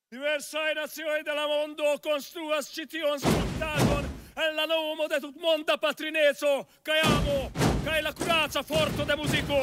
Diversai nazioni del mondo construas cition spektaton en la nomo de tut monda patrinezo, kai amo, kai la curaza forto de musico.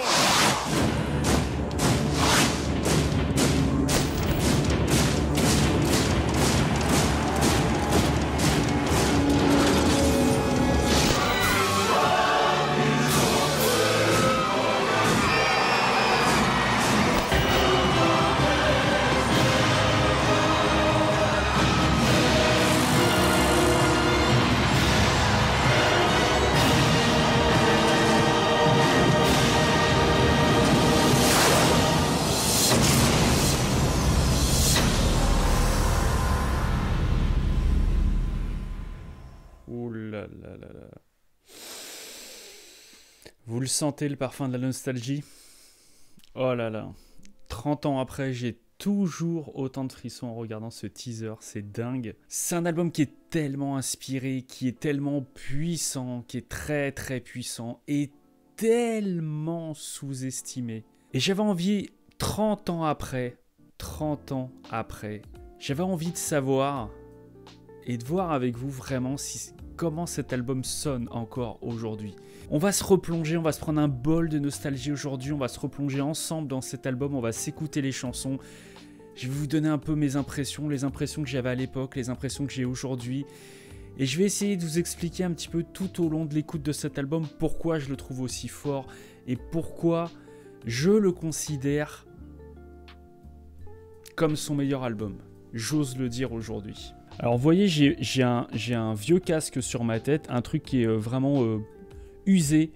Ouh là là là là. Vous le sentez, le parfum de la nostalgie? Oh là là. 30 ans après, j'ai toujours autant de frissons en regardant ce teaser, c'est dingue. C'est un album qui est tellement inspiré, qui est tellement puissant, qui est très très puissant et tellement sous-estimé. Et j'avais envie, 30 ans après, j'avais envie de savoir et de voir avec vous vraiment comment cet album sonne encore aujourd'hui. On va se replonger, on va se prendre un bol de nostalgie aujourd'hui, on va se replonger ensemble dans cet album, on va s'écouter les chansons. Je vais vous donner un peu mes impressions, les impressions que j'avais à l'époque, les impressions que j'ai aujourd'hui. Et je vais essayer de vous expliquer un petit peu tout au long de l'écoute de cet album pourquoi je le trouve aussi fort et pourquoi je le considère comme son meilleur album. J'ose le dire aujourd'hui. Alors vous voyez, j'ai un vieux casque sur ma tête, un truc qui est vraiment usé.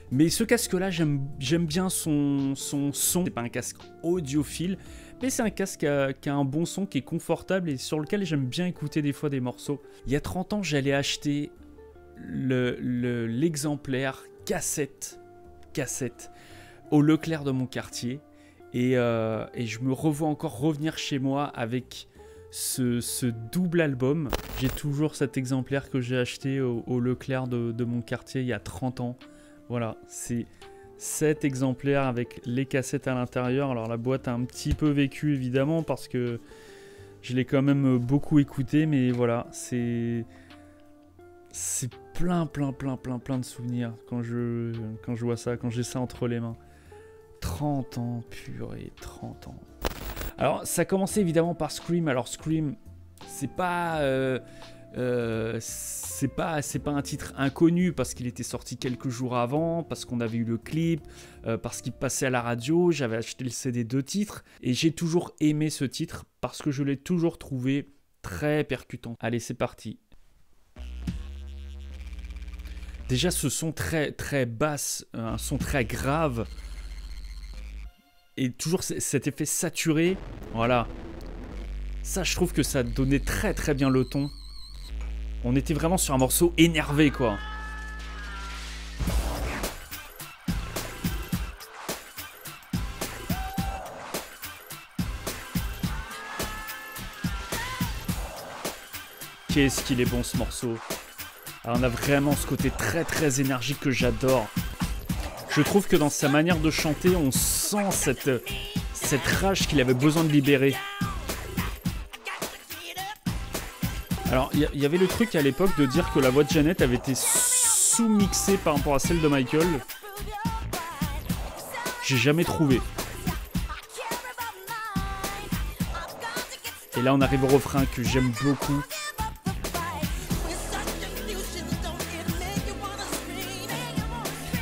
Mais ce casque-là, j'aime bien son son. C'est pas un casque audiophile, mais c'est un casque qui a un bon son, qui est confortable et sur lequel j'aime bien écouter des fois des morceaux. Il y a 30 ans, j'allais acheter l'exemplaire cassette au Leclerc de mon quartier. Et je me revois encore revenir chez moi avec ce double album. J'ai toujours cet exemplaire que j'ai acheté au Leclerc de mon quartier il y a 30 ans. Voilà, c'est cet exemplaire avec les cassettes à l'intérieur. Alors la boîte a un petit peu vécu évidemment parce que je l'ai quand même beaucoup écouté, mais voilà, c'est plein de souvenirs quand je vois ça, quand j'ai ça entre les mains. 30 ans, purée, 30 ans. Alors, ça commençait évidemment par Scream. Alors, Scream, c'est pas un titre inconnu parce qu'il était sorti quelques jours avant, parce qu'on avait eu le clip, parce qu'il passait à la radio. J'avais acheté le CD de titres et j'ai toujours aimé ce titre parce que je l'ai toujours trouvé très percutant. Allez, c'est parti. Déjà, ce son très basse, un son très grave. Et toujours cet effet saturé, voilà. Ça, je trouve que ça donnait très bien le ton. On était vraiment sur un morceau énervé, quoi. Qu'est-ce qu'il est bon, ce morceau. Alors, on a vraiment ce côté très énergique que j'adore. Je trouve que dans sa manière de chanter, on sent cette rage qu'il avait besoin de libérer. Alors, il y avait le truc à l'époque de dire que la voix de Janet avait été sous-mixée par rapport à celle de Michael. J'ai jamais trouvé. Et là, on arrive au refrain que j'aime beaucoup.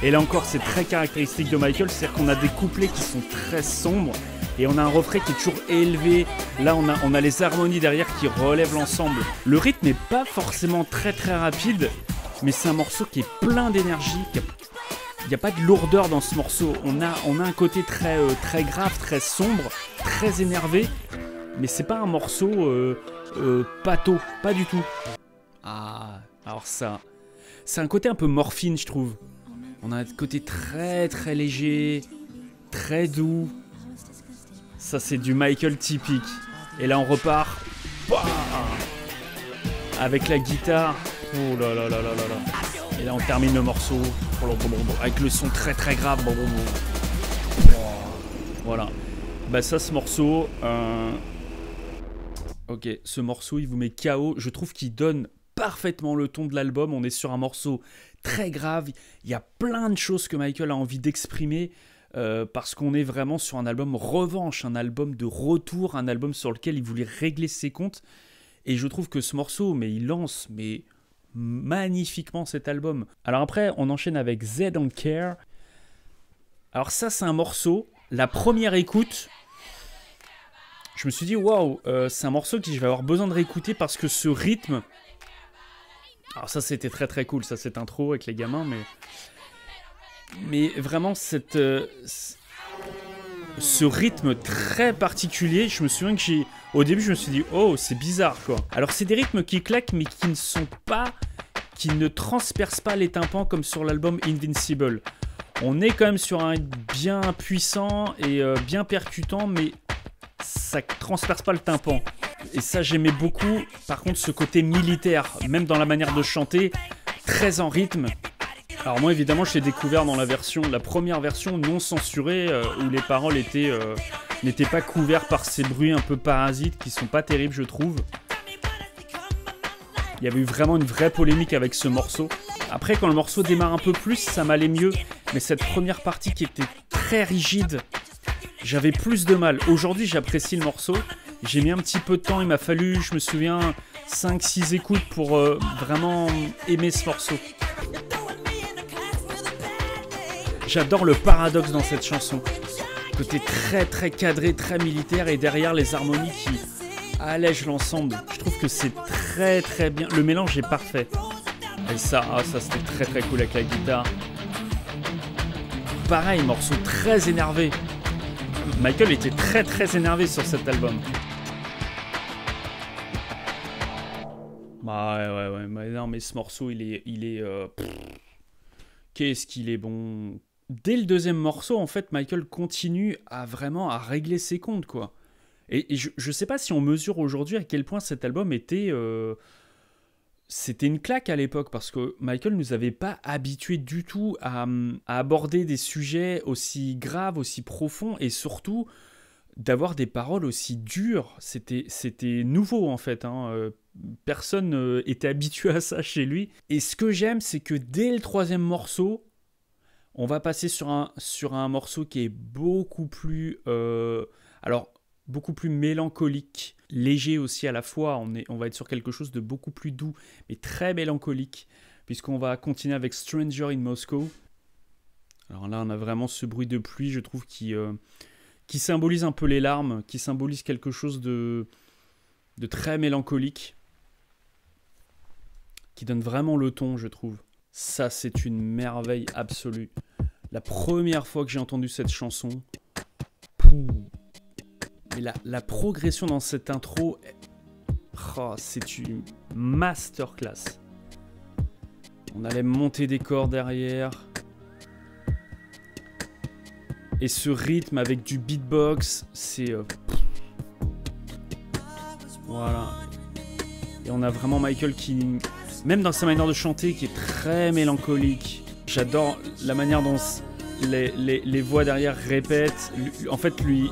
Et là encore, c'est très caractéristique de Michael, c'est-à-dire qu'on a des couplets qui sont très sombres et on a un refrain qui est toujours élevé. Là, on a les harmonies derrière qui relèvent l'ensemble. Le rythme n'est pas forcément très rapide, mais c'est un morceau qui est plein d'énergie. Il n'y a pas de lourdeur dans ce morceau. On a un côté très grave, très sombre, très énervé, mais c'est pas un morceau pâteau, pas du tout. Ah, alors ça, c'est un côté un peu morphine, je trouve. On a un côté très léger, très doux. Ça, c'est du Michael typique. Et là, on repart. Bah, avec la guitare. Oh là là là là là là. Et là, on termine le morceau. Avec le son très grave. Voilà. Bah ça, ce morceau... Ok, ce morceau, il vous met KO. Je trouve qu'il donne parfaitement le ton de l'album. On est sur un morceau très grave. Il y a plein de choses que Michael a envie d'exprimer parce qu'on est vraiment sur un album revanche, un album de retour, un album sur lequel il voulait régler ses comptes. Et je trouve que ce morceau, mais il lance magnifiquement cet album. Alors après, on enchaîne avec They Don't Care. Alors ça, c'est un morceau. La première écoute, je me suis dit, waouh, c'est un morceau que je vais avoir besoin de réécouter parce que ce rythme... Alors ça, c'était très très cool, ça, cette intro avec les gamins, mais vraiment, ce rythme très particulier, je me souviens que au début, je me suis dit, oh, c'est bizarre, quoi. Alors, c'est des rythmes qui claquent, mais qui ne transpercent pas les tympans comme sur l'album Invincible. On est quand même sur un bien puissant et bien percutant, mais ça ne transperce pas le tympan. Et ça, j'aimais beaucoup. Par contre, ce côté militaire, même dans la manière de chanter, très en rythme. Alors moi, évidemment, je l'ai découvert dans la première version non censurée, où les paroles n'étaient pas couvertes par ces bruits un peu parasites qui sont pas terribles, je trouve. Il y avait eu vraiment une vraie polémique avec ce morceau. Après, quand le morceau démarre un peu plus, ça m'allait mieux. Mais cette première partie qui était très rigide, j'avais plus de mal. Aujourd'hui, j'apprécie le morceau. J'ai mis un petit peu de temps, il m'a fallu, je me souviens, 5-6 écoutes pour vraiment aimer ce morceau. J'adore le paradoxe dans cette chanson. Côté très très cadré, très militaire, et derrière les harmonies qui allègent l'ensemble. Je trouve que c'est très très bien. Le mélange est parfait. Et ça c'était très très cool avec la guitare. Pareil, morceau très énervé. Michael était très très énervé sur cet album. Bah ouais. Non mais ce morceau, il est qu'est-ce qu'il est bon. Dès le deuxième morceau, en fait, Michael continue à régler ses comptes, quoi. Et je sais pas si on mesure aujourd'hui à quel point cet album était... c'était une claque à l'époque, parce que Michael nous avait pas habitués du tout à aborder des sujets aussi graves, aussi profonds, et surtout d'avoir des paroles aussi dures. C'était nouveau, en fait, hein. Personne était habitué à ça chez lui. Et ce que j'aime, c'est que dès le troisième morceau, on va passer sur un morceau qui est beaucoup plus... beaucoup plus mélancolique, léger aussi à la fois. On va être sur quelque chose de beaucoup plus doux, mais très mélancolique, puisqu'on va continuer avec Stranger in Moscow. Alors là, on a vraiment ce bruit de pluie, je trouve, qui symbolise un peu les larmes, qui symbolise quelque chose de très mélancolique, qui donne vraiment le ton, je trouve. Ça, c'est une merveille absolue. La première fois que j'ai entendu cette chanson, mais la progression dans cette intro, c'est une masterclass. On allait monter des corps derrière. Et ce rythme avec du beatbox, c'est... Voilà. Et on a vraiment Michael qui... Même dans sa manière de chanter, qui est très mélancolique. J'adore la manière dont les voix derrière répètent, en fait lui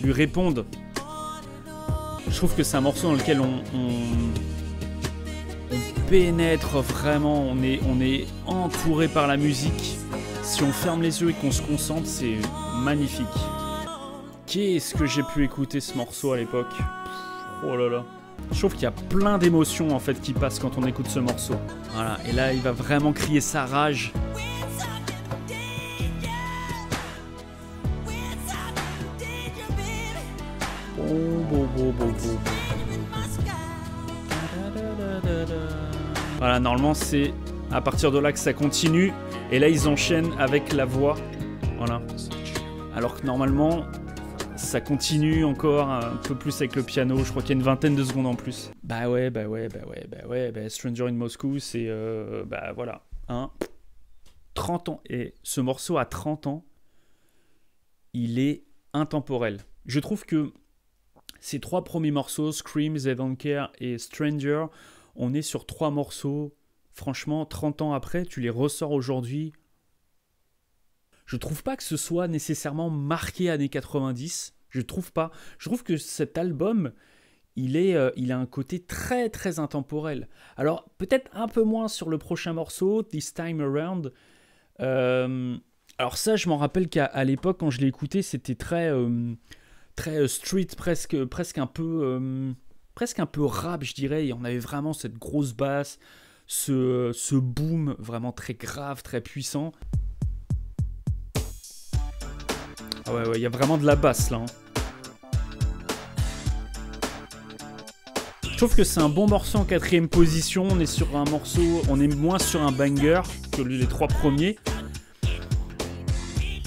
répondent. Je trouve que c'est un morceau dans lequel on pénètre vraiment, on est entouré par la musique. Si on ferme les yeux et qu'on se concentre, c'est magnifique. Qu'est-ce que j'ai pu écouter ce morceau à l'époque. Oh là là. Je trouve qu'il y a plein d'émotions en fait qui passent quand on écoute ce morceau. Voilà, et là il va vraiment crier sa rage. Voilà, normalement c'est à partir de là que ça continue. Et là ils enchaînent avec la voix. Voilà. Alors que normalement ça continue encore un peu plus avec le piano. Je crois qu'il y a une vingtaine de secondes en plus. Bah ouais. Stranger in Moscow, c'est... voilà. Hein, 30 ans. Et ce morceau à 30 ans, il est intemporel. Je trouve que ces 3 premiers morceaux, Scream, They Don't Care et Stranger, on est sur 3 morceaux. Franchement, 30 ans après, tu les ressors aujourd'hui. Je trouve pas que ce soit nécessairement marqué années 90. Je trouve pas. Je trouve que cet album, il a un côté très très intemporel. Alors peut-être un peu moins sur le prochain morceau, This Time Around. Alors ça, je m'en rappelle qu'à l'époque, quand je l'ai écouté, c'était très street, presque un peu rap, je dirais. Et on avait vraiment cette grosse basse, ce boom vraiment très grave, très puissant. Ah ouais, il y a vraiment de la basse là. Hein. Je trouve que c'est un bon morceau en 4e position. On est moins sur un banger que les 3 premiers.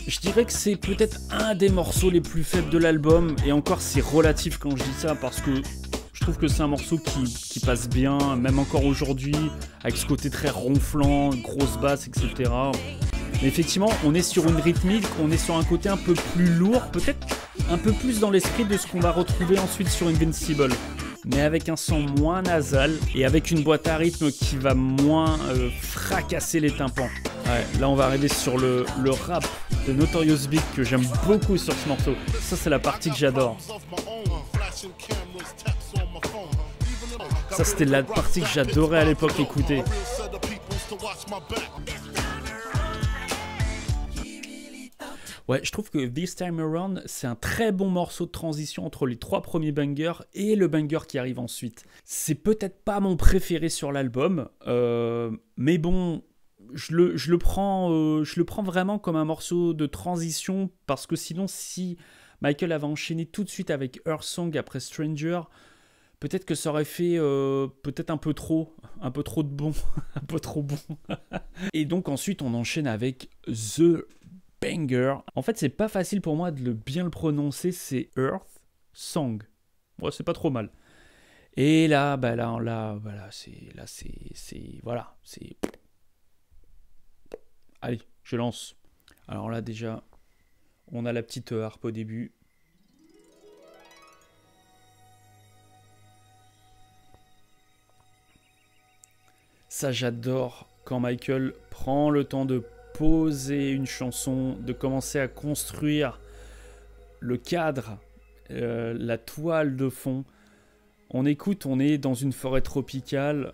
Je dirais que c'est peut-être un des morceaux les plus faibles de l'album. Et encore, c'est relatif quand je dis ça parce que je trouve que c'est un morceau qui passe bien, même encore aujourd'hui, avec ce côté très ronflant, grosse basse, etc. Mais effectivement, on est sur une rythmique, on est sur un côté un peu plus lourd, peut-être un peu plus dans l'esprit de ce qu'on va retrouver ensuite sur Invincible. Mais avec un son moins nasal et avec une boîte à rythme qui va moins fracasser les tympans. Ouais, là, on va arriver sur le rap de Notorious Big que j'aime beaucoup sur ce morceau. Ça, c'est la partie que j'adore. Ça, c'était la partie que j'adorais à l'époque écouter. Ouais, je trouve que This Time Around, c'est un très bon morceau de transition entre les 3 premiers bangers et le banger qui arrive ensuite. C'est peut-être pas mon préféré sur l'album, mais bon, je le prends vraiment comme un morceau de transition parce que sinon, si Michael avait enchaîné tout de suite avec Earth Song après Stranger, peut-être que ça aurait fait peut-être un peu trop de bon, un peu trop bon. Et donc ensuite, on enchaîne avec The Banger. En fait, c'est pas facile pour moi de bien le prononcer, c'est Earth Song. Ouais, c'est pas trop mal. Et là, voilà, c'est. Allez, je lance. Alors là, déjà, on a la petite harpe au début. Ça, j'adore quand Michael prend le temps de poser une chanson, de commencer à construire le cadre, la toile de fond. On écoute, on est dans une forêt tropicale,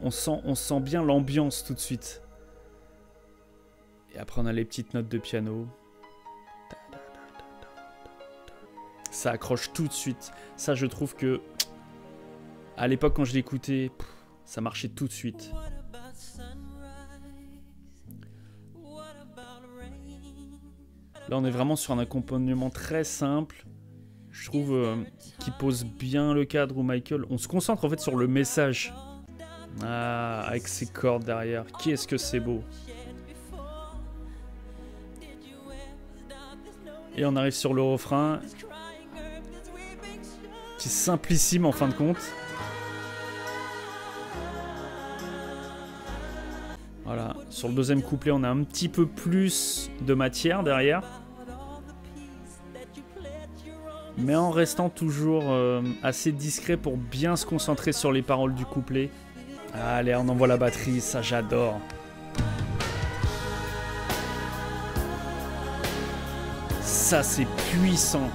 on sent bien l'ambiance tout de suite. Et après on a les petites notes de piano. Ça accroche tout de suite. Ça, je trouve que à l'époque quand je l'écoutais, ça marchait tout de suite. Là, on est vraiment sur un accompagnement très simple. Je trouve qui pose bien le cadre où Michael... On se concentre en fait sur le message. Ah, avec ses cordes derrière. Qu'est-ce que c'est beau. Et on arrive sur le refrain. Qui est simplissime en fin de compte. Voilà, sur le deuxième couplet, on a un petit peu plus de matière derrière. Mais en restant toujours assez discret pour bien se concentrer sur les paroles du couplet. Allez, on envoie la batterie, ça j'adore. Ça c'est puissant.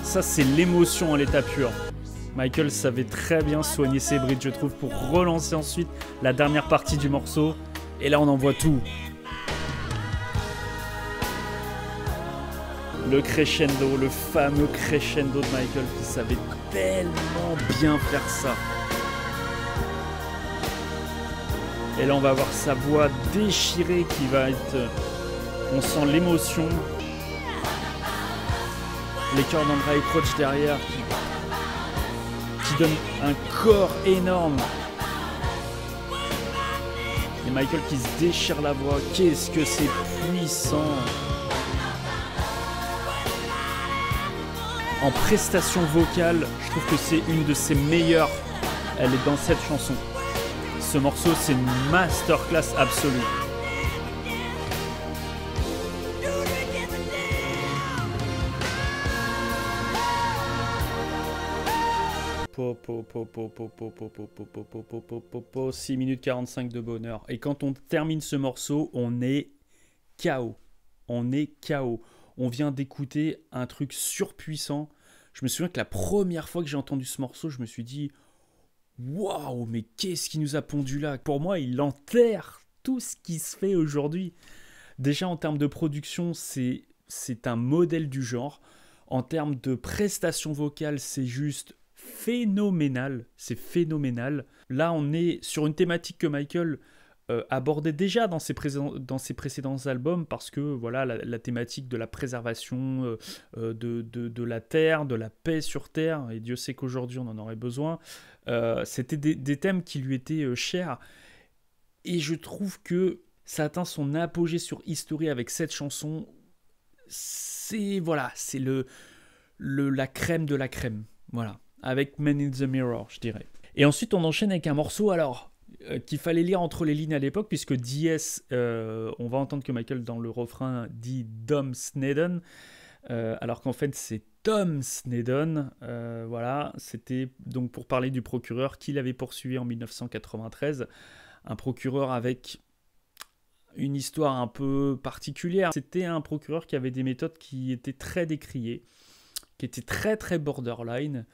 Ça c'est l'émotion en l'état pur. Michael savait très bien soigner ses brides, je trouve, pour relancer ensuite la dernière partie du morceau. Et là, on envoie tout. Le crescendo, le fameux crescendo de Michael qui savait tellement bien faire ça. Et là, on va avoir sa voix déchirée qui va être... On sent l'émotion. Les chœurs d'André Crouch derrière qui donnent un corps énorme. Et Michael qui se déchire la voix. Qu'est-ce que c'est puissant. En prestation vocale, je trouve que c'est une de ses meilleures. Elle est dans cette chanson. Ce morceau, c'est une masterclass absolue. Po, 6 minutes 45 de bonheur. Et quand on termine ce morceau, on est KO. On est KO. on vient d'écouter un truc surpuissant. Je me souviens que la première fois que j'ai entendu ce morceau, je me suis dit waouh, mais qu'est-ce qui nous a pondu là? Pour moi, il enterre tout ce qui se fait aujourd'hui. Déjà, en termes de production, c'est un modèle du genre. En termes de prestations vocales, c'est juste phénoménal. C'est phénoménal. Là, on est sur une thématique que Michael abordait déjà dans ses précédents albums, parce que voilà, la thématique de la préservation de la terre, de la paix sur terre, et Dieu sait qu'aujourd'hui on en aurait besoin, c'était des thèmes qui lui étaient chers, et je trouve que ça atteint son apogée sur History avec cette chanson. C'est la crème de la crème, voilà, avec Man in the Mirror, je dirais. Et ensuite on enchaîne avec un morceau qu'il fallait lire entre les lignes à l'époque, puisque DS, on va entendre que Michael dans le refrain dit Dom Sneddon, alors qu'en fait c'est Tom Sneddon. Voilà, c'était donc pour parler du procureur qui l'avait poursuivi en 1993, un procureur avec une histoire un peu particulière. C'était un procureur qui avait des méthodes qui étaient très décriées, qui étaient très très borderline,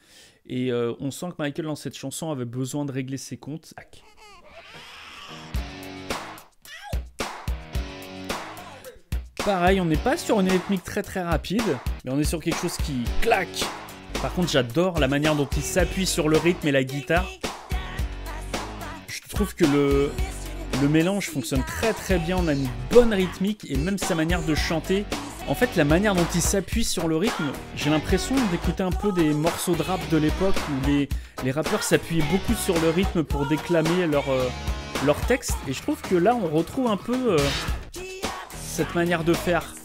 et on sent que Michael dans cette chanson avait besoin de régler ses comptes. Pareil, on n'est pas sur une rythmique très très rapide, mais on est sur quelque chose qui claque. Par contre, j'adore la manière dont il s'appuie sur le rythme et la guitare. Je trouve que le mélange fonctionne très très bien, on a une bonne rythmique, et même sa manière de chanter. En fait, la manière dont il s'appuie sur le rythme, j'ai l'impression d'écouter un peu des morceaux de rap de l'époque où les rappeurs s'appuyaient beaucoup sur le rythme pour déclamer leur texte, et je trouve que là on retrouve un peu cette manière de faire,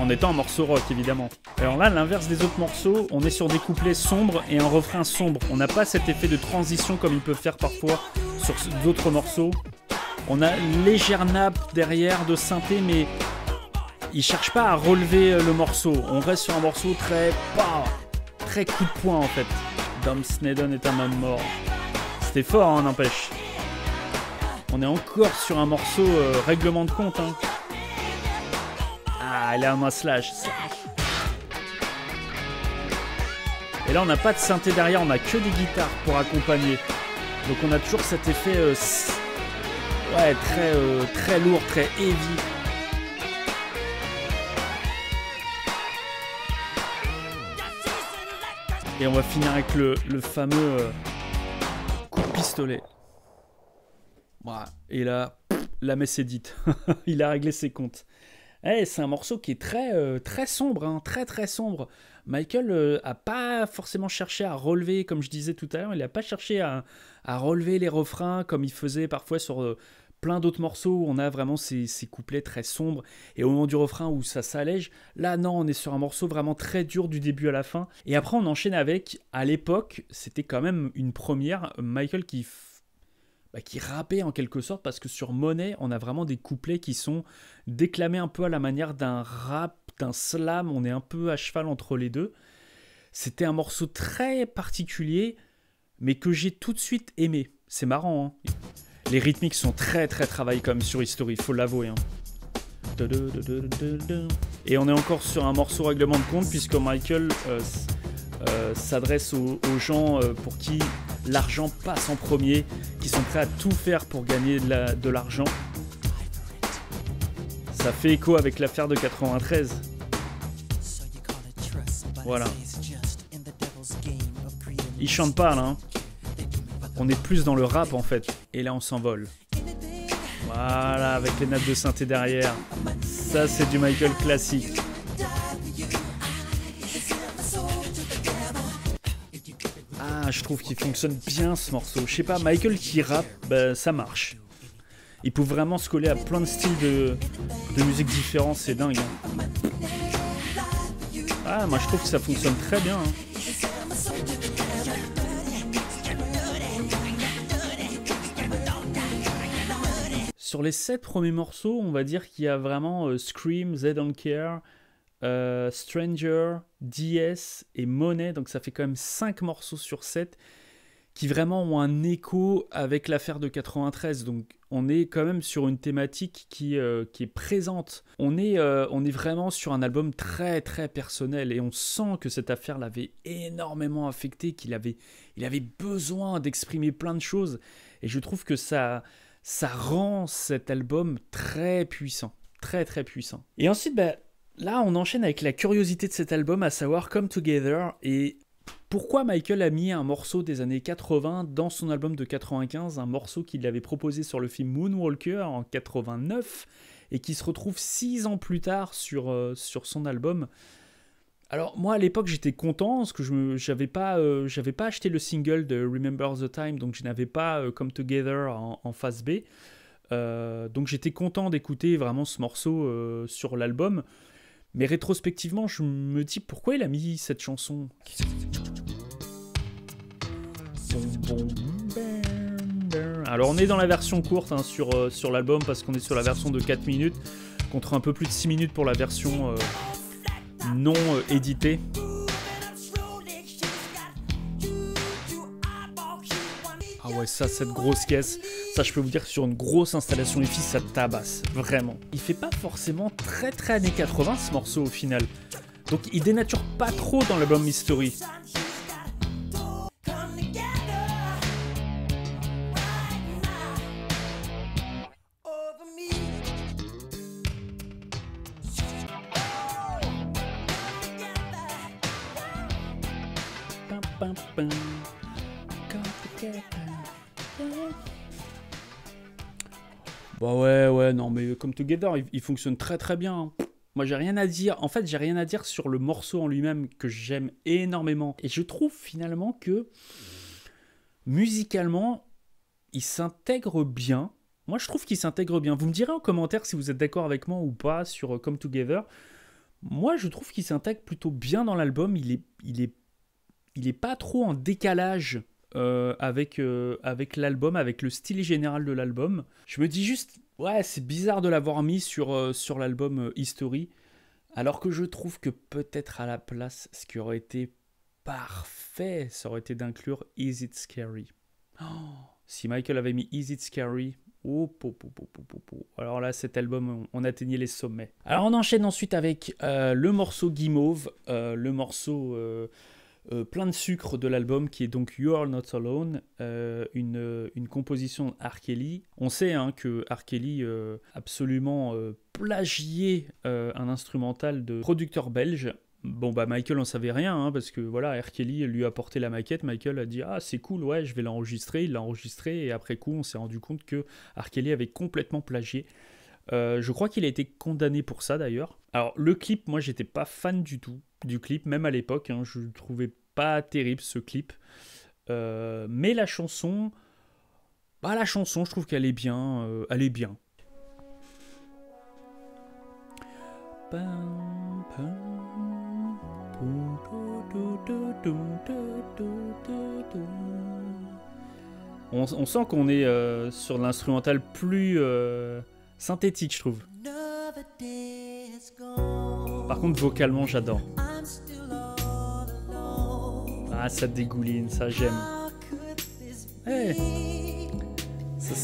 en étant un morceau rock évidemment. Alors là, à l'inverse des autres morceaux, on est sur des couplets sombres et un refrain sombre. On n'a pas cet effet de transition comme il peut faire parfois sur d'autres morceaux. On a une légère nappe derrière de synthé, mais il cherche pas à relever le morceau. On reste sur un morceau très coup de poing en fait. Dom Sneddon est un homme mort. C'était fort, hein, n'empêche. On est encore sur un morceau règlement de compte, hein. Ah, il a un slash. Et là, on n'a pas de synthé derrière, on n'a que des guitares pour accompagner. Donc on a toujours cet effet très lourd, très heavy. Et on va finir avec le fameux coup de pistolet. Voilà. Et là, la messe est dite. Il a réglé ses comptes. C'est un morceau qui est très sombre, hein, très sombre. Michael a pas forcément cherché à relever, comme je disais tout à l'heure, il n'a pas cherché à relever les refrains comme il faisait parfois sur plein d'autres morceaux où on a vraiment ces couplets très sombres, et au moment du refrain où ça s'allège, là non, on est sur un morceau vraiment très dur du début à la fin. Et après on enchaîne avec, à l'époque, c'était quand même une première, Michael qui rappait en quelque sorte, parce que sur Money, on a vraiment des couplets qui sont déclamés un peu à la manière d'un rap, d'un slam, on est un peu à cheval entre les deux. C'était un morceau très particulier, mais que j'ai tout de suite aimé. C'est marrant, hein. Les rythmiques sont très travaillées comme sur History, il faut l'avouer, hein. Et on est encore sur un morceau règlement de compte, puisque Michael s'adresse aux gens pour qui l'argent passe en premier, qui sont prêts à tout faire pour gagner de l'argent. Ça fait écho avec l'affaire de 93. Voilà. Il chante pas là, hein. On est plus dans le rap en fait. Et là on s'envole. Voilà, avec les nappes de synthé derrière. Ça c'est du Michael classique. Je trouve qu'il fonctionne bien ce morceau. Je sais pas, Michael qui rappe, ça marche. Il peut vraiment se coller à plein de styles de musique différents, c'est dingue, hein. Ah, moi je trouve que ça fonctionne très bien, hein. Sur les 7 premiers morceaux, on va dire qu'il y a vraiment Scream, They Don't Care, Stranger, DS et Money, donc ça fait quand même 5 morceaux sur 7 qui vraiment ont un écho avec l'affaire de 93. Donc on est quand même sur une thématique qui est présente. On est vraiment sur un album très très personnel et on sent que cette affaire l'avait énormément affecté, qu'il avait besoin d'exprimer plein de choses. Et je trouve que ça rend cet album très puissant, très très puissant. Et ensuite, là on enchaîne avec la curiosité de cet album, à savoir Come Together. Et pourquoi Michael a mis un morceau des années 80 dans son album de 95, un morceau qu'il avait proposé sur le film Moonwalker en 89 et qui se retrouve 6 ans plus tard sur son album. Alors moi à l'époque j'étais content parce que j'avais pas acheté le single de Remember the Time, donc je n'avais pas Come Together en face B. Donc j'étais content d'écouter vraiment ce morceau sur l'album. Mais rétrospectivement, je me dis pourquoi il a mis cette chanson. Alors on est dans la version courte sur l'album parce qu'on est sur la version de 4 minutes contre un peu plus de 6 minutes pour la version non éditée. Ah ouais, ça, cette grosse caisse, ça je peux vous dire que sur une grosse installation hi-fi, ça tabasse, vraiment. Il fait pas forcément très très années 80 ce morceau au final. Donc il dénature pas trop dans l'album History. Bah ouais, non, mais Come Together, il fonctionne très très bien. Moi, j'ai rien à dire. En fait, j'ai rien à dire sur le morceau en lui-même que j'aime énormément. Et je trouve finalement que musicalement, il s'intègre bien. Moi, je trouve qu'il s'intègre bien. Vous me direz en commentaire si vous êtes d'accord avec moi ou pas sur Come Together. Moi, je trouve qu'il s'intègre plutôt bien dans l'album. Il est pas trop en décalage avec l'album, avec le style général de l'album. Je me dis juste, ouais, c'est bizarre de l'avoir mis sur l'album History, alors que je trouve que peut-être à la place, ce qui aurait été parfait, ça aurait été d'inclure Is It Scary. Oh, si Michael avait mis Is It Scary, alors là, cet album, on atteignait les sommets. Alors on enchaîne ensuite avec le morceau Guimauve, le morceau... plein de sucre de l'album qui est donc You're Not Alone, une composition de R. Kelly. On sait que R. Kelly absolument plagié un instrumental de producteur belge. Bon Michael en savait rien parce que voilà, R. Kelly lui a apporté la maquette. Michael a dit c'est cool, ouais, je vais l'enregistrer. Il l'a enregistré et après coup on s'est rendu compte que R. Kelly avait complètement plagié. Je crois qu'il a été condamné pour ça d'ailleurs. Alors le clip, moi j'étais pas fan du tout du clip, même à l'époque, je le trouvais pas terrible ce clip. Mais la chanson, je trouve qu'elle est bien, elle est bien. On sent qu'on est sur l'instrumental plus synthétique, je trouve. Par contre, vocalement, j'adore. Ah, ça dégouline, ça j'aime. Hey. Ça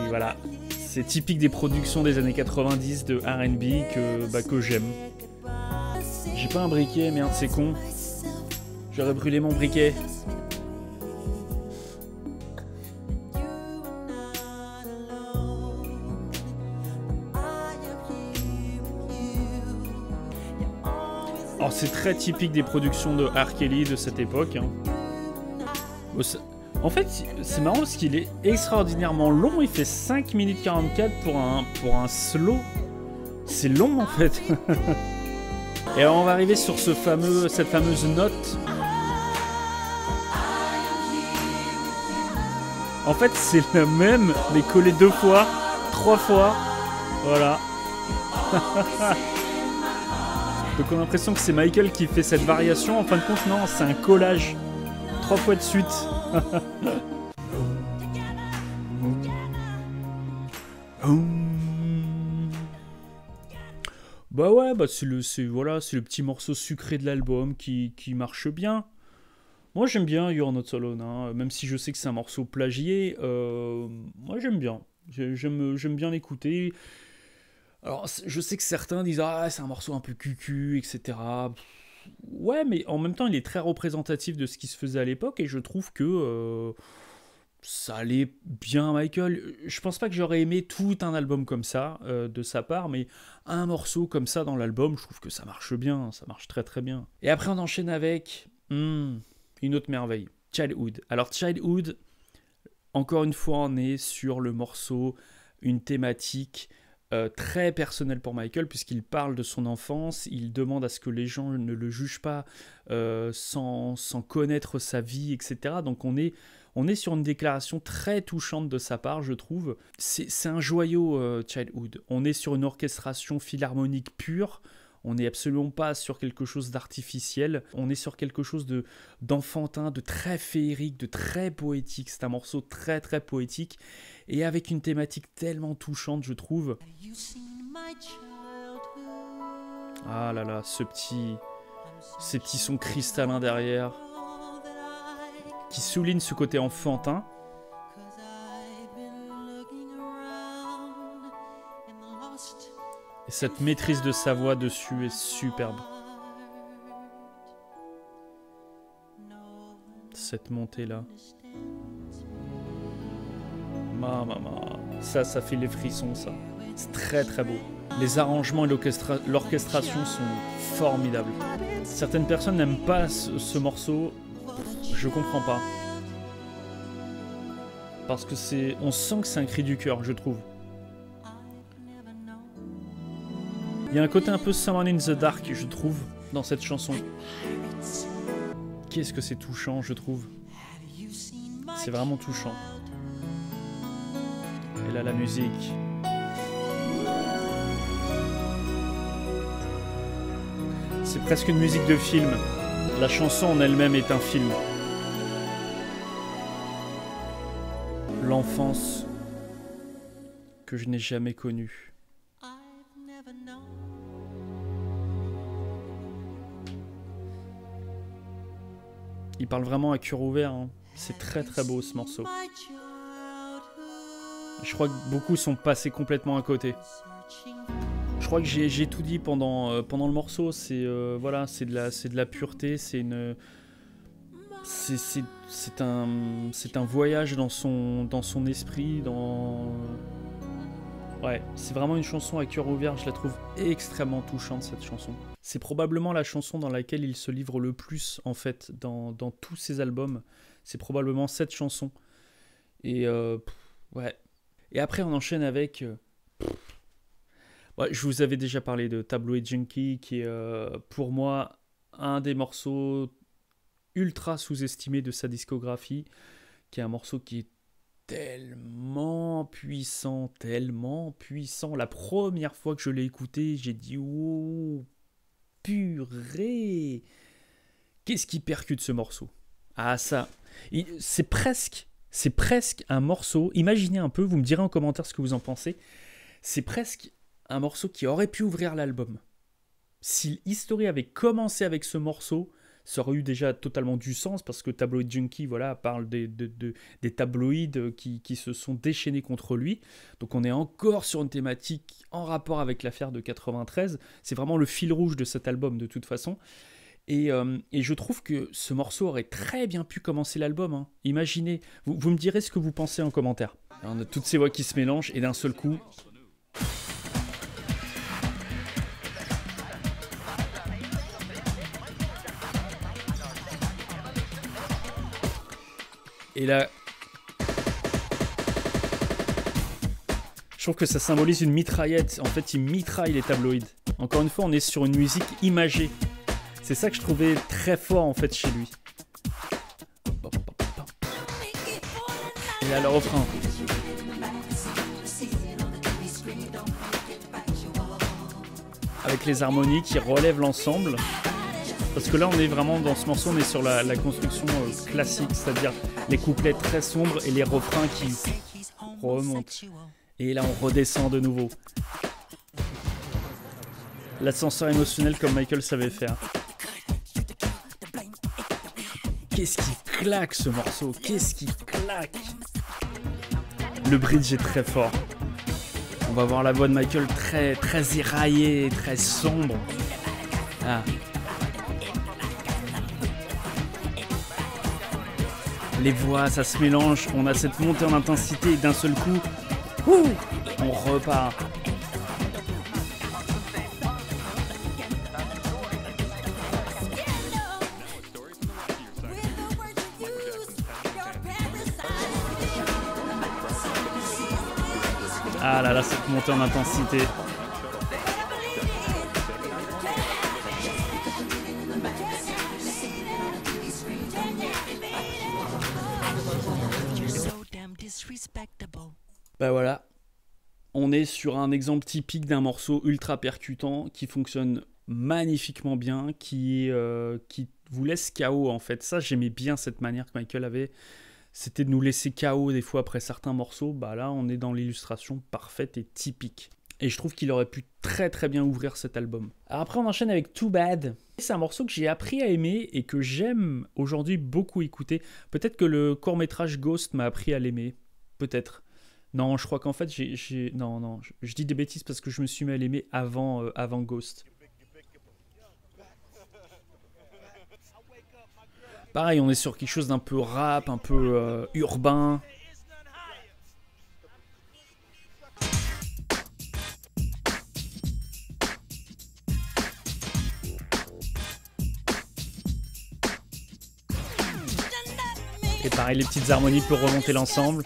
voilà. C'est typique des productions des années 90 de R&B que j'aime. J'ai pas un briquet, merde, c'est con. J'aurais brûlé mon briquet. Alors c'est très typique des productions de R. Kelly de cette époque. En fait, c'est marrant parce qu'il est extraordinairement long. Il fait 5 minutes 44 pour un slow. C'est long en fait. Et alors on va arriver sur cette fameuse note. En fait, c'est la même, mais collée 2 fois, 3 fois. Voilà. Donc on a l'impression que c'est Michael qui fait cette variation. En fin de compte, non, c'est un collage. 3 fois de suite. Bah ouais, c'est le petit morceau sucré de l'album qui marche bien. Moi j'aime bien You're Not Alone, hein, même si je sais que c'est un morceau plagié, moi j'aime bien. J'aime bien l'écouter. Alors je sais que certains disent ah c'est un morceau un peu cucu, etc. Ouais, mais en même temps il est très représentatif de ce qui se faisait à l'époque et je trouve que ça allait bien à Michael. Je pense pas que j'aurais aimé tout un album comme ça de sa part, mais un morceau comme ça dans l'album, je trouve que ça marche bien, ça marche très très bien. Et après on enchaîne avec une autre merveille, Childhood. Alors Childhood, encore une fois on est sur le morceau, une thématique très personnelle pour Michael, puisqu'il parle de son enfance, il demande à ce que les gens ne le jugent pas sans connaître sa vie, etc. Donc on est sur une déclaration très touchante de sa part, je trouve. C'est un joyau, Childhood. On est sur une orchestration philharmonique pure. On n'est absolument pas sur quelque chose d'artificiel. On est sur quelque chose d'enfantin, de très féerique, de très poétique. C'est un morceau très très poétique et avec une thématique tellement touchante, je trouve. Ah là là, ces petits sons cristallins derrière, qui souligne ce côté enfantin. Et cette maîtrise de sa voix dessus est superbe. Cette montée là. Ça fait les frissons, ça. C'est très très beau. Les arrangements et l'orchestration sont formidables. Certaines personnes n'aiment pas ce morceau. Je comprends pas. Parce que on sent que c'est un cri du cœur, je trouve. Il y a un côté un peu Someone in the Dark, je trouve, dans cette chanson. Qu'est-ce que c'est touchant, je trouve. C'est vraiment touchant. Et là, la musique. C'est presque une musique de film. La chanson en elle-même est un film. L'enfance que je n'ai jamais connue. Il parle vraiment à cœur ouvert, hein. C'est très très beau ce morceau. Je crois que beaucoup sont passés complètement à côté. Je crois que j'ai tout dit pendant le morceau. C'est voilà, c'est de la pureté, c'est un voyage dans son esprit, ouais, c'est vraiment une chanson à cœur ouvert. Je la trouve extrêmement touchante, cette chanson. C'est probablement la chanson dans laquelle il se livre le plus, en fait, dans tous ses albums. C'est probablement cette chanson. Et ouais. Et après, on enchaîne avec... ouais, je vous avais déjà parlé de Tabloid Junkie, qui est pour moi un des morceaux ultra sous-estimés de sa discographie, qui est un morceau qui est tellement puissant, tellement puissant. La première fois que je l'ai écouté, j'ai dit « Oh, purée !» Qu'est-ce qui percute ce morceau? Ah ça, c'est presque un morceau, imaginez un peu, vous me direz en commentaire ce que vous en pensez, c'est presque un morceau qui aurait pu ouvrir l'album. Si History avait commencé avec ce morceau, ça aurait eu déjà totalement du sens, parce que Tabloid Junkie, voilà, parle des tabloïds qui se sont déchaînés contre lui. Donc on est encore sur une thématique en rapport avec l'affaire de 93. C'est vraiment le fil rouge de cet album de toute façon. Et je trouve que ce morceau aurait très bien pu commencer l'album, hein. Imaginez, vous me direz ce que vous pensez en commentaire. Alors, on a toutes ces voix qui se mélangent et d'un seul coup... Et là, je trouve que ça symbolise une mitraillette. En fait, il mitraille les tabloïds. Encore une fois, on est sur une musique imagée. C'est ça que je trouvais très fort en fait chez lui. Et là, le refrain. Avec les harmonies qui relèvent l'ensemble. Parce que là, on est vraiment dans ce morceau, on est sur la construction classique, c'est-à-dire les couplets très sombres et les refrains qui remontent. Et là, on redescend de nouveau. L'ascenseur émotionnel comme Michael savait faire. Qu'est-ce qui claque ce morceau? Qu'est-ce qui claque? Le bridge est très fort. On va voir la voix de Michael très éraillée, très sombre. Ah. Les voix, ça se mélange. On a cette montée en intensité et d'un seul coup, on repart. Ah là là, cette montée en intensité. Bah voilà, on est sur un exemple typique d'un morceau ultra percutant qui fonctionne magnifiquement bien, qui vous laisse KO en fait. Ça, j'aimais bien cette manière que Michael avait. C'était de nous laisser KO des fois après certains morceaux. Bah là, on est dans l'illustration parfaite et typique. Et je trouve qu'il aurait pu très très bien ouvrir cet album. Alors après, on enchaîne avec Too Bad. C'est un morceau que j'ai appris à aimer et que j'aime aujourd'hui beaucoup écouter. Peut-être que le court-métrage Ghost m'a appris à l'aimer. Peut-être. Non, je crois qu'en fait, Non, je dis des bêtises parce que je me suis mis à l'aimer avant Ghost. Pareil, on est sur quelque chose d'un peu rap, un peu urbain. Et pareil, les petites harmonies pour remonter l'ensemble.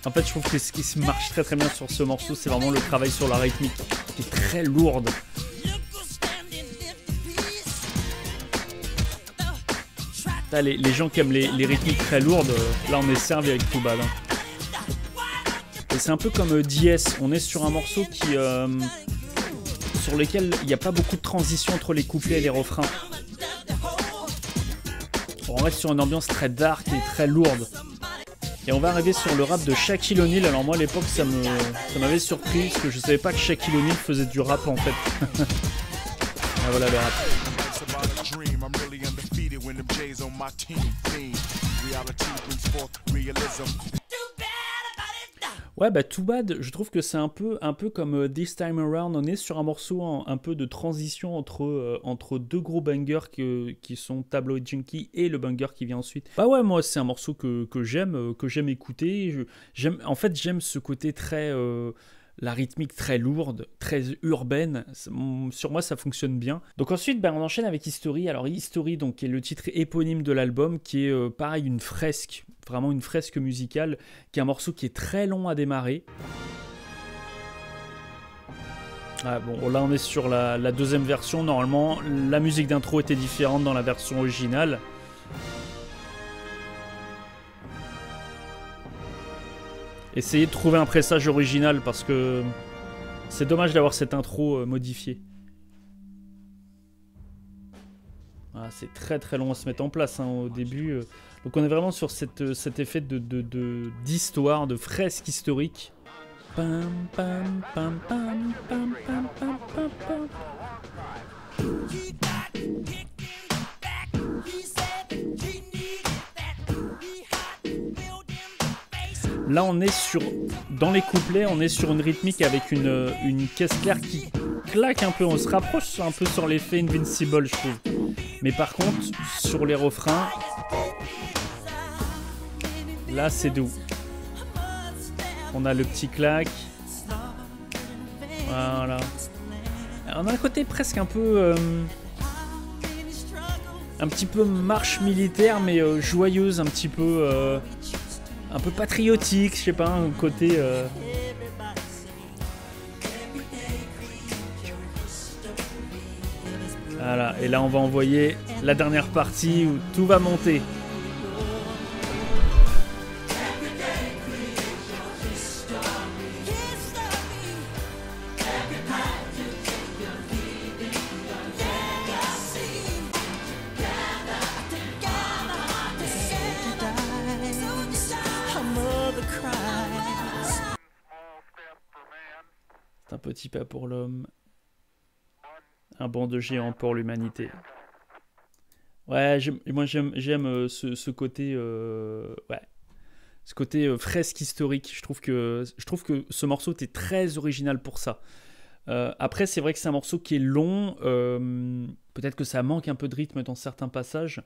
En fait, je trouve que ce qui marche très très bien sur ce morceau, c'est vraiment le travail sur la rythmique, qui est très lourde. Là, les gens qui aiment les rythmiques très lourdes, là on est servi avec Too Bad. Et c'est un peu comme DS, on est sur un morceau sur lequel il n'y a pas beaucoup de transition entre les couplets et les refrains. On reste sur une ambiance très dark et très lourde. Et on va arriver sur le rap de Shaquille O'Neal. Alors moi à l'époque ça m'avait surpris parce que je savais pas que Shaquille O'Neal faisait du rap en fait. Ah, voilà le rap. Ouais, bah Too Bad, je trouve que c'est un peu comme This Time Around. On est sur un morceau un peu de transition entre deux gros bangers qui sont Tabloid Junkie et le banger qui vient ensuite. Bah ouais, moi c'est un morceau que j'aime écouter. En fait, j'aime ce côté très... la rythmique très lourde, très urbaine. Sur moi, ça fonctionne bien. Donc ensuite, on enchaîne avec History. Alors History, donc, qui est le titre éponyme de l'album, qui est pareil, une fresque, vraiment une fresque musicale, qui est un morceau qui est très long à démarrer. Ah, bon, là, on est sur la deuxième version. Normalement, la musique d'intro était différente dans la version originale. Essayez de trouver un pressage original parce que c'est dommage d'avoir cette intro modifiée. Ah, c'est très très long à se mettre en place au début. Donc on est vraiment sur cet effet d'histoire, de fresque historique. Pam, pam, pam, pam, pam, pam, pam, pam, pam. Là, on est dans les couplets, on est sur une rythmique avec une caisse claire qui claque un peu. On se rapproche un peu sur l'effet Invincible, je trouve. Mais par contre, sur les refrains, là, c'est doux. On a le petit claque. Voilà. On a un côté presque un peu... un petit peu marche militaire, mais joyeuse, un peu patriotique, je sais pas, un côté... Voilà, et là on va envoyer la dernière partie où tout va monter. C'est un petit pas pour l'homme, un bond de géants pour l'humanité. Ouais, moi j'aime ce côté, ouais, ce côté fresque historique. Je trouve que ce morceau était très original pour ça. Après, c'est vrai que c'est un morceau qui est long. Peut-être que ça manque un peu de rythme dans certains passages.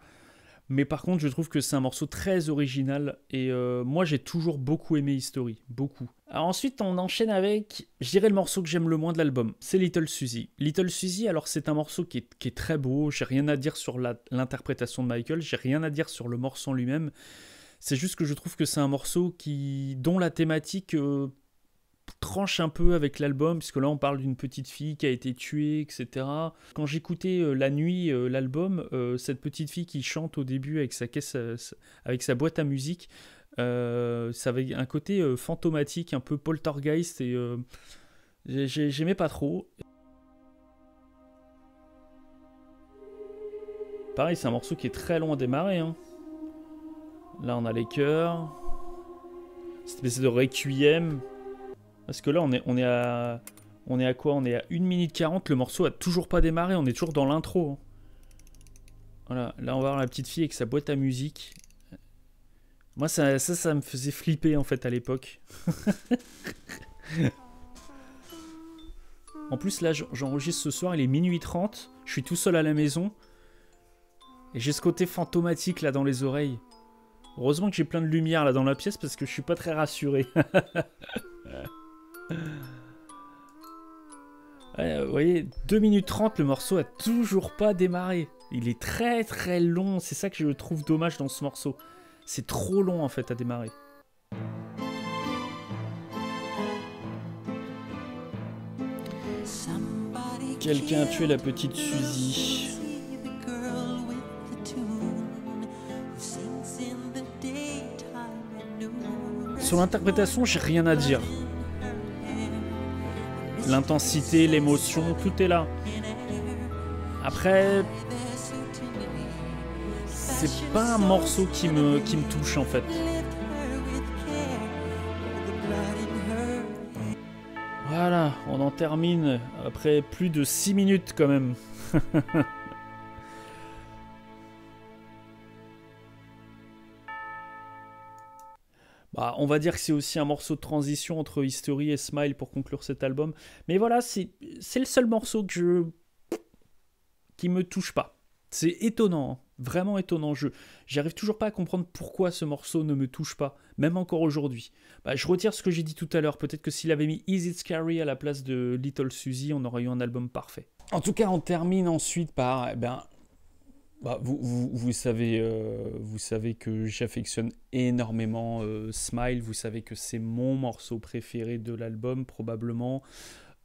Mais par contre, je trouve que c'est un morceau très original. Et moi, j'ai toujours beaucoup aimé History. Beaucoup. Alors ensuite, on enchaîne avec, je dirais, le morceau que j'aime le moins de l'album. C'est Little Suzy. Little Suzy, alors c'est un morceau qui est très beau. J'ai rien à dire sur l'interprétation de Michael. J'ai rien à dire sur le morceau en lui-même. C'est juste que je trouve que c'est un morceau dont la thématique tranche un peu avec l'album, puisque là on parle d'une petite fille qui a été tuée, etc. Quand j'écoutais la nuit l'album, cette petite fille qui chante au début avec sa caisse, avec sa boîte à musique, ça avait un côté fantomatique, un peu poltergeist, et j'aimais pas trop. Pareil, c'est un morceau qui est très long à démarrer, hein. Là on a les chœurs, cette espèce de requiem. Parce que là, on est à quoi? On est à 1 minute 40, le morceau a toujours pas démarré, on est toujours dans l'intro. Hein. Voilà, là on va voir la petite fille avec sa boîte à musique. Moi, ça me faisait flipper en fait à l'époque. En plus, là, j'enregistre ce soir, il est minuit 30, je suis tout seul à la maison. Et j'ai ce côté fantomatique là dans les oreilles. Heureusement que j'ai plein de lumière là dans la pièce parce que je suis pas très rassuré. Ouais, vous voyez, 2 minutes 30, le morceau a toujours pas démarré. Il est très très long, c'est ça que je trouve dommage dans ce morceau. C'est trop long en fait à démarrer. Quelqu'un a tué la petite Suzy. Sur l'interprétation, j'ai rien à dire. L'intensité, l'émotion, tout est là. Après, c'est pas un morceau qui me touche en fait. Voilà, on en termine après plus de 6 minutes quand même. Bah, on va dire que c'est aussi un morceau de transition entre History et Smile pour conclure cet album. Mais voilà, c'est le seul morceau qui me touche pas. C'est étonnant, hein, vraiment étonnant. J'arrive toujours pas à comprendre pourquoi ce morceau ne me touche pas, même encore aujourd'hui. Bah, je retire ce que j'ai dit tout à l'heure. Peut-être que s'il avait mis Is It Scary à la place de Little Suzy, on aurait eu un album parfait. En tout cas, on termine ensuite par... Bah, vous savez que j'affectionne énormément Smile. Vous savez que c'est mon morceau préféré de l'album, probablement.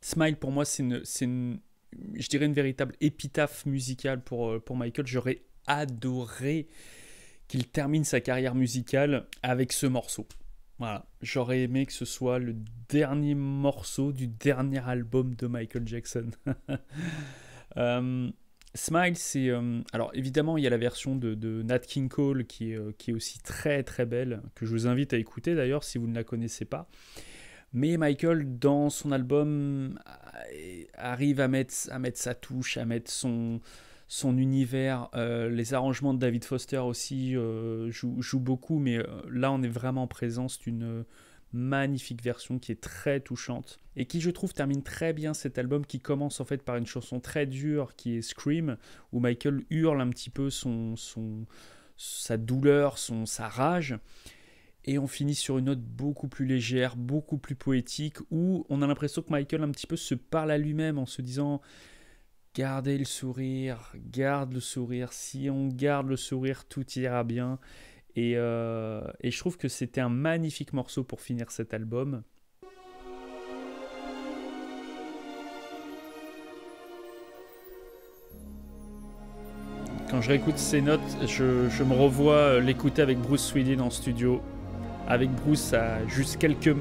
Smile, pour moi, c'est je dirais une véritable épitaphe musicale pour Michael. J'aurais adoré qu'il termine sa carrière musicale avec ce morceau. Voilà, j'aurais aimé que ce soit le dernier morceau du dernier album de Michael Jackson. Smile, c'est... alors évidemment, il y a la version de Nat King Cole qui est aussi très très belle, que je vous invite à écouter d'ailleurs si vous ne la connaissez pas. Mais Michael, dans son album, arrive à mettre sa touche, à mettre son univers. Les arrangements de David Foster aussi jouent beaucoup, mais là on est vraiment en présence d'une magnifique version qui est très touchante et qui, je trouve, termine très bien cet album, qui commence en fait par une chanson très dure qui est Scream, où Michael hurle un petit peu sa douleur, sa rage, et on finit sur une note beaucoup plus légère, beaucoup plus poétique, où on a l'impression que Michael un petit peu se parle à lui-même en se disant gardez le sourire, garde le sourire, si on garde le sourire, tout ira bien. Et je trouve que c'était un magnifique morceau pour finir cet album. Quand je réécoute ces notes, je me revois l'écouter avec Bruce Sweeney en studio. Avec Bruce à juste quelques,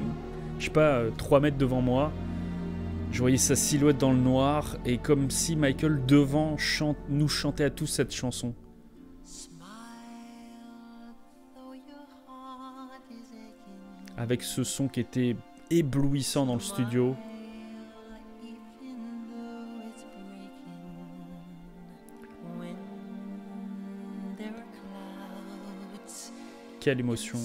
3 mètres devant moi. Je voyais sa silhouette dans le noir, et comme si Michael devant nous chantait à tous cette chanson. Avec ce son qui était éblouissant dans le studio. Quelle émotion.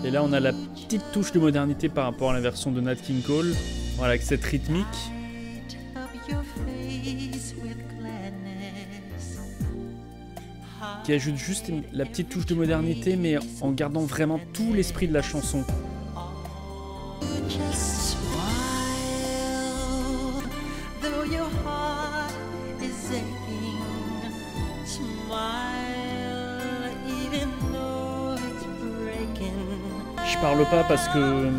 Et là, on a la petite touche de modernité par rapport à la version de Nat King Cole. Voilà, avec cette rythmique. Qui ajoute juste la petite touche de modernité, mais en gardant vraiment tout l'esprit de la chanson. Je parle pas parce que...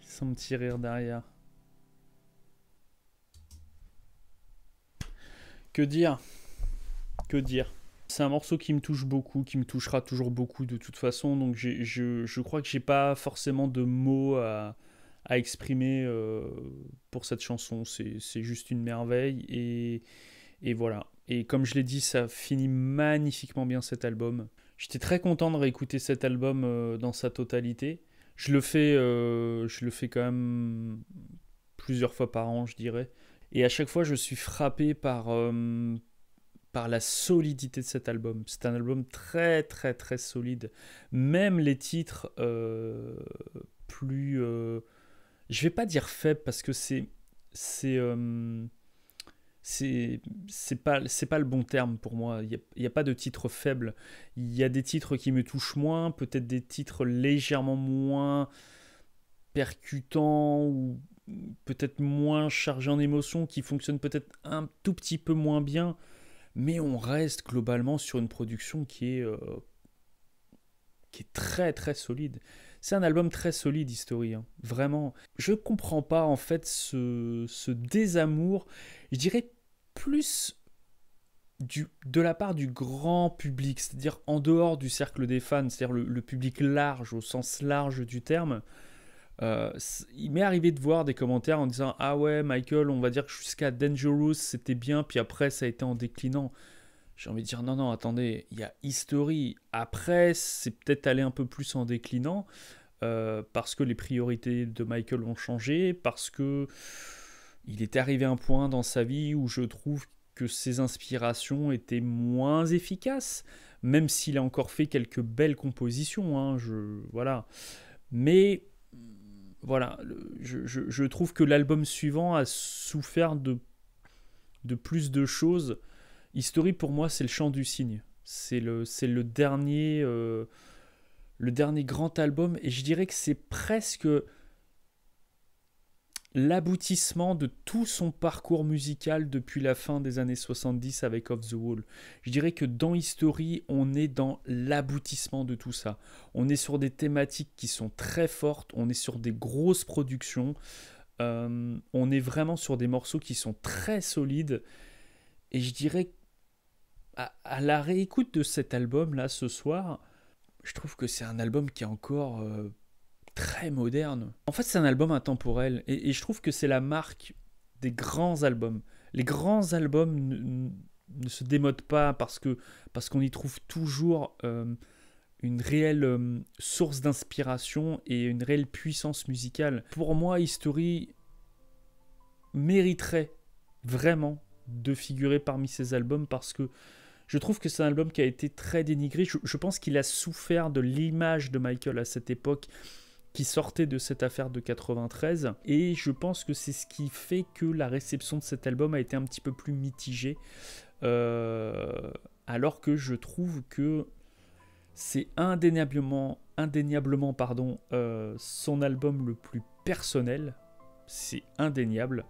Son petit rire derrière. Que dire? Que dire? C'est un morceau qui me touche beaucoup, qui me touchera toujours beaucoup de toute façon, donc je crois que j'ai pas forcément de mots à exprimer pour cette chanson. C'est juste une merveille et voilà. Et comme je l'ai dit, ça finit magnifiquement bien cet album. J'étais très content de réécouter cet album dans sa totalité. Je le fais quand même plusieurs fois par an, je dirais. Et à chaque fois, je suis frappé par la solidité de cet album. C'est un album très, très, très solide. Même les titres plus... je vais pas dire faibles parce que c'est pas le bon terme pour moi. Il y a pas de titre faible. Il y a des titres qui me touchent moins, peut-être des titres légèrement moins percutants ou peut-être moins chargés en émotions, qui fonctionnent peut-être un tout petit peu moins bien, mais on reste globalement sur une production qui est très très solide. C'est un album très solide, History, hein. Vraiment. Je comprends pas en fait ce désamour, je dirais plus de la part du grand public, c'est-à-dire en dehors du cercle des fans, c'est-à-dire le public large, au sens large du terme. Il m'est arrivé de voir des commentaires en disant « Ah ouais, Michael, on va dire que jusqu'à Dangerous, c'était bien, puis après, ça a été en déclinant. » J'ai envie de dire « Non, non, attendez, il y a History. Après, c'est peut-être allé un peu plus en déclinant, parce que les priorités de Michael ont changé, parce que il est arrivé à un point dans sa vie où je trouve que ses inspirations étaient moins efficaces, même s'il a encore fait quelques belles compositions, hein, voilà. Mais voilà, je trouve que l'album suivant a souffert de plus de choses. History, pour moi, c'est le chant du cygne. C'est le dernier grand album, et je dirais que c'est presque l'aboutissement de tout son parcours musical depuis la fin des années 70 avec Off the Wall. Je dirais que dans History, on est dans l'aboutissement de tout ça. On est sur des thématiques qui sont très fortes, on est sur des grosses productions, on est vraiment sur des morceaux qui sont très solides, et je dirais à la réécoute de cet album-là ce soir, je trouve que c'est un album qui est encore très moderne. En fait, c'est un album intemporel, et je trouve que c'est la marque des grands albums. Les grands albums ne se démodent pas parce qu'on y trouve toujours une réelle source d'inspiration et une réelle puissance musicale. Pour moi, History mériterait vraiment de figurer parmi ces albums parce que je trouve que c'est un album qui a été très dénigré. Je pense qu'il a souffert de l'image de Michael à cette époque, qui sortait de cette affaire de 93, et je pense que c'est ce qui fait que la réception de cet album a été un petit peu plus mitigée, alors que je trouve que c'est indéniablement son album le plus personnel, c'est indéniable.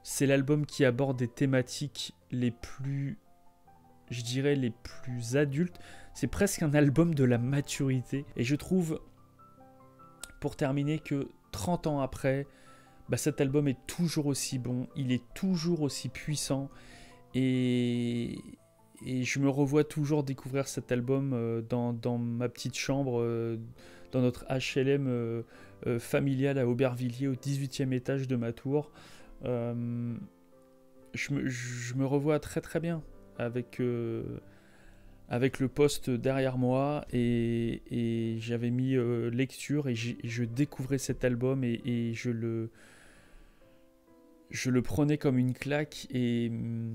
C'est l'album qui aborde des thématiques les plus, je dirais, les plus adultes. C'est presque un album de la maturité. Et je trouve, pour terminer, que 30 ans après, bah, cet album est toujours aussi bon. Il est toujours aussi puissant. Et je me revois toujours découvrir cet album dans ma petite chambre, dans notre HLM familial à Aubervilliers, au 18e étage de ma tour. Je me revois très très bien avec le poste derrière moi et j'avais mis lecture et je découvrais cet album et je le prenais comme une claque et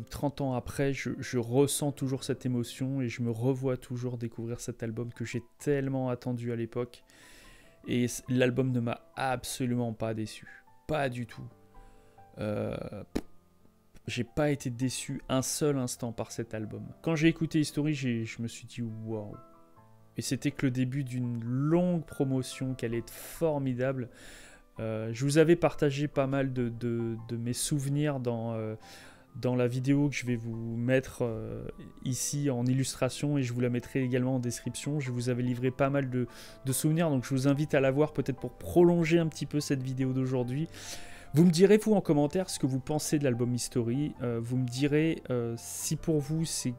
30 ans après, je ressens toujours cette émotion et je me revois toujours découvrir cet album que j'ai tellement attendu à l'époque. Et l'album ne m'a absolument pas déçu. Pas du tout. J'ai pas été déçu un seul instant par cet album. Quand j'ai écouté History, je me suis dit waouh. Et c'était que le début d'une longue promotion qui allait être formidable. Je vous avais partagé pas mal de mes souvenirs dans la vidéo que je vais vous mettre ici en illustration et je vous la mettrai également en description. Je vous avais livré pas mal de souvenirs, donc je vous invite à la voir peut-être pour prolonger un petit peu cette vidéo d'aujourd'hui. Vous me direz, vous, en commentaire, ce que vous pensez de l'album History. Vous me direz si pour vous c'est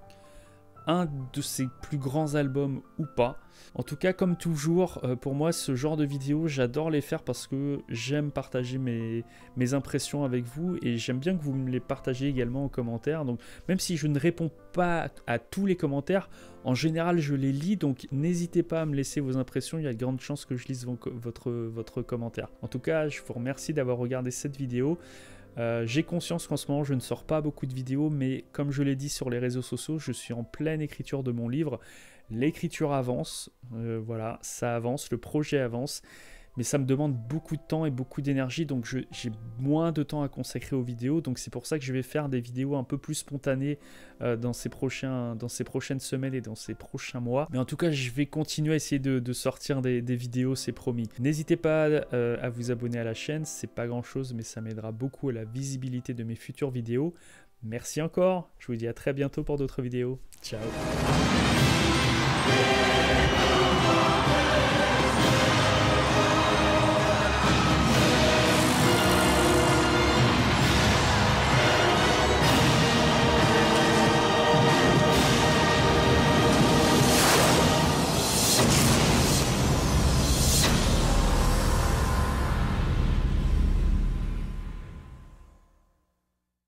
un de ses plus grands albums ou pas. En tout cas, comme toujours, pour moi, ce genre de vidéos, j'adore les faire parce que j'aime partager mes impressions avec vous et j'aime bien que vous me les partagiez également en commentaire. Donc, même si je ne réponds pas à tous les commentaires, en général, je les lis. Donc, n'hésitez pas à me laisser vos impressions. Il y a de grandes chances que je lise votre commentaire. En tout cas, je vous remercie d'avoir regardé cette vidéo. J'ai conscience qu'en ce moment je ne sors pas beaucoup de vidéos, mais comme je l'ai dit sur les réseaux sociaux, je suis en pleine écriture de mon livre. L'écriture avance, voilà, ça avance, le projet avance, mais ça me demande beaucoup de temps et beaucoup d'énergie, donc j'ai moins de temps à consacrer aux vidéos, donc c'est pour ça que je vais faire des vidéos un peu plus spontanées dans ces prochaines semaines et dans ces prochains mois. Mais en tout cas, je vais continuer à essayer de sortir des vidéos, c'est promis. N'hésitez pas à vous abonner à la chaîne, c'est pas grand chose, mais ça m'aidera beaucoup à la visibilité de mes futures vidéos. Merci encore, je vous dis à très bientôt pour d'autres vidéos. Ciao.